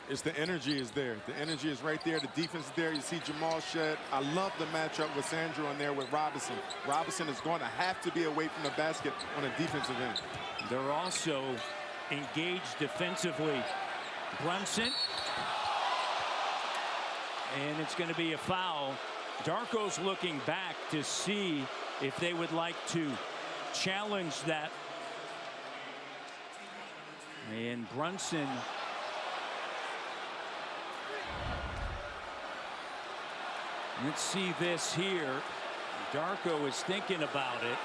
It's the energy is there. The energy is right there. The defense is there. You see Jamal Shed. I love the matchup with Sandro in there with Robinson. Robinson is going to have to be away from the basket on a defensive end. They're also engaged defensively. Brunson. And it's going to be a foul. Darko's looking back to see if they would like to challenge that. And Brunson. Let's see this here. Darko is thinking about it.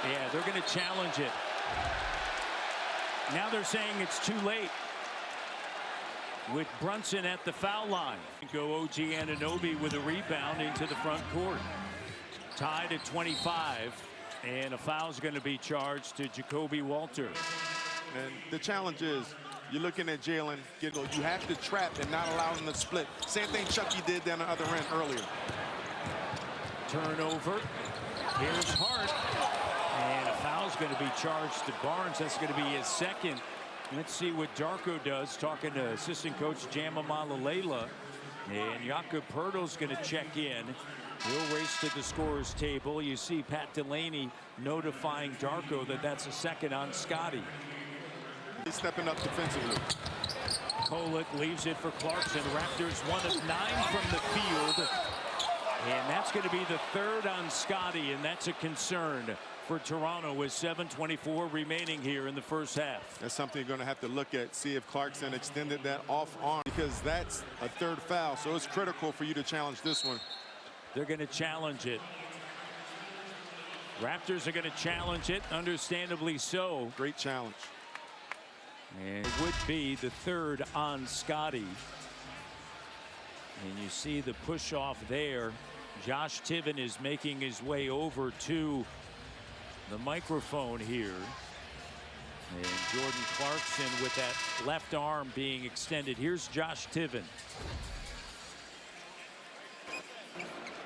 Yeah, they're going to challenge it. Now they're saying it's too late. With Brunson at the foul line. Go OG Anunoby with a rebound into the front court. Tied at 25. And a foul's going to be charged to Jacoby Walter. And the challenge is, you're looking at Jalen. You have to trap and not allow him to split. Same thing Chucky did down the other end earlier. Turnover. Here's Hart. And a foul's going to be charged to Barnes. That's going to be his second. Let's see what Darko does. Talking to assistant coach Jama Malalela. And Jakob Poeltl's going to check in. He'll race to the scorer's table. You see Pat Delaney notifying Darko that that's a second on Scotty. He's stepping up defensively. Kolek leaves it for Clarkson. Raptors 1 of 9 from the field. And that's going to be the third on Scotty, and that's a concern for Toronto with 7:24 remaining here in the first half. That's something you're going to have to look at, see if Clarkson extended that off arm, because that's a third foul, so it's critical for you to challenge this one. They're going to challenge it. Raptors are going to challenge it, understandably so. Great challenge. And it would be the third on Scotty. And you see the push off there. Josh Tiven is making his way over to the microphone here. And Jordan Clarkson with that left arm being extended. Here's Josh Tiven.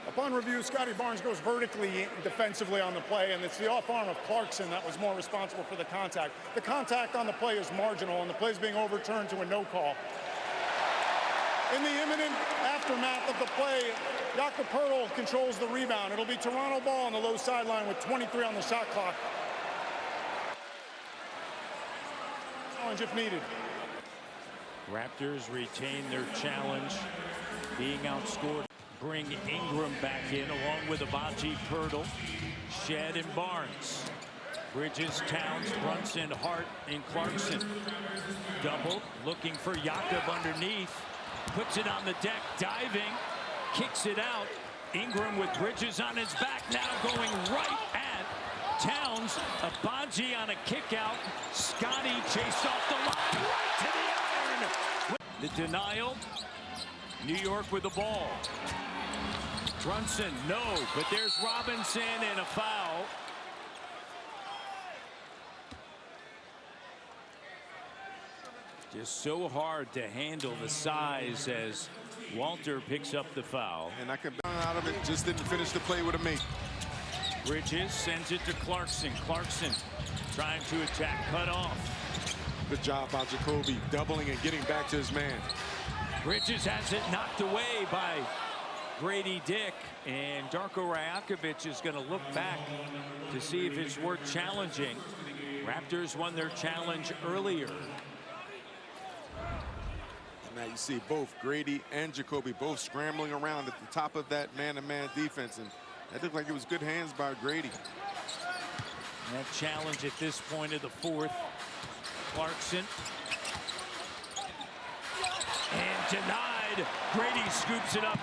Upon review, Scotty Barnes goes vertically defensively on the play, and it's the off arm of Clarkson that was more responsible for the contact. The contact on the play is marginal, and the play is being overturned to a no call. In the imminent aftermath of the play, Jakob Poeltl controls the rebound. It'll be Toronto ball on the low sideline with 23 on the shot clock. Challenge if needed. Raptors retain their challenge, being outscored. Bring Ingram back in along with Avaji, Poeltl, Shed, and Barnes. Bridges, Towns, Brunson, Hart, and Clarkson. Double, looking for Jakob underneath. Puts it on the deck, diving, kicks it out. Ingram with Bridges on his back, now going right at Towns. Avaji on a kick out. Scotty chased off the line, right to the iron. The denial. New York with the ball. Brunson, no, but there's Robinson and a foul. Just so hard to handle the size as Walter picks up the foul. And I could out of it, just didn't finish the play with a mate. Bridges sends it to Clarkson. Clarkson trying to attack, cut off. Good job by Jacoby, doubling and getting back to his man. Bridges has it knocked away by Grady Dick, and Darko Rajakovic is going to look back to see if it's worth challenging. Raptors won their challenge earlier. Now you see both Grady and Jacoby both scrambling around at the top of that man-to-man defense, and that looked like it was good hands by Grady. That challenge at this point of the fourth. Clarkson. And denied. Grady scoops it up.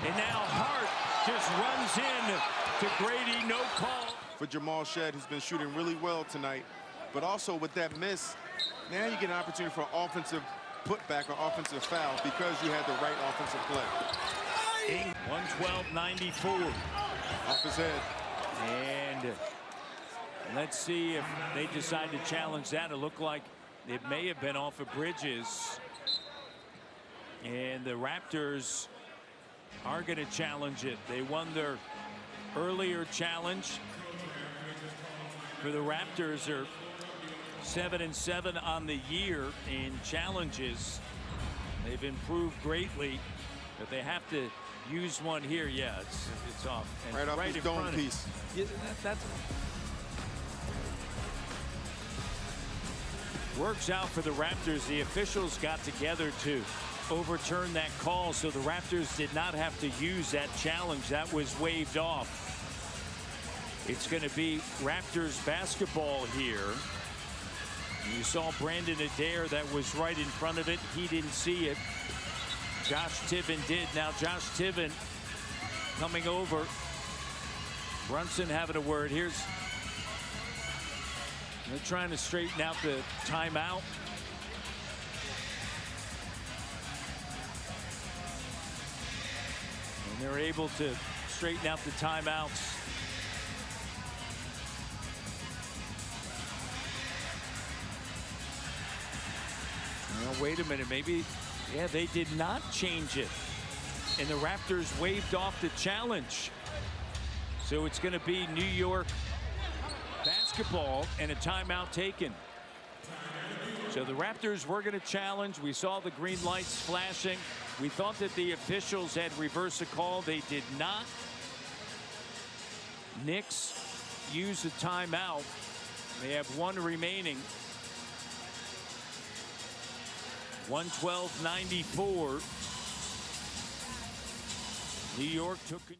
And now Hart just runs in to Grady. No call. For Jamal Shed, who's been shooting really well tonight. But also with that miss, now you get an opportunity for offensive putback or offensive foul because you had the right offensive play. 112-94. Off his head. And let's see if they decide to challenge that. It looked like it may have been off of Bridges. And the Raptors are going to challenge it. They won their earlier challenge. For the Raptors are 7-7 on the year in challenges. They've improved greatly, but they have to use one here. Yeah, it's off. And right off his in dome front of him. piece. Yeah, that's works out for the Raptors. The officials got together to overturn that call, so the Raptors did not have to use that challenge. That was waved off. It's going to be Raptors basketball here. You saw Brandon Adair, that was right in front of it. He didn't see it. Josh Tiven did. Now Josh Tiven coming over. Brunson having a word. They're trying to straighten out the timeout. And they're able to straighten out the timeouts. Well, wait a minute, maybe, yeah, they did not change it. And the Raptors waved off the challenge. So it's going to be New York basketball and a timeout taken. So the Raptors were going to challenge. We saw the green lights flashing. We thought that the officials had reversed a call. They did not. Knicks use a timeout. They have one remaining. 112-94. New York took